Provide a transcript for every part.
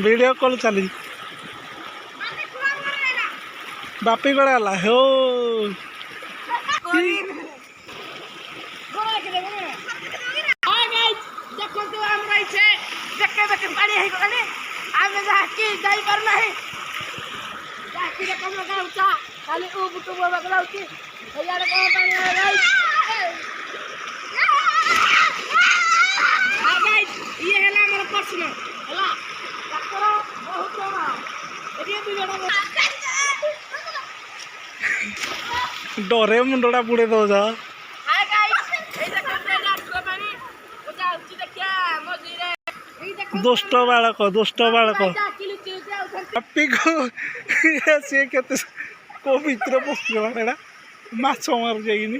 video call चली बापी कड़े गला हो डरे मुंडा बुड़े दो जा दुष्ट बालक बापी को सी के को भितर पशुगला माछ मार जाइनी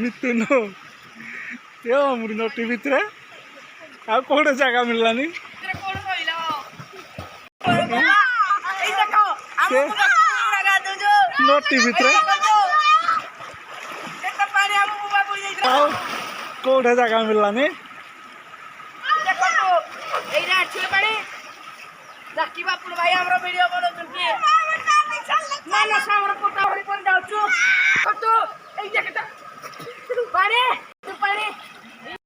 मिथुन मुड़ी नटी भितर आ कौटे जगह मिललानी नटी भितर कौटे जगह मिललानी भाई हमरा वीडियो बनो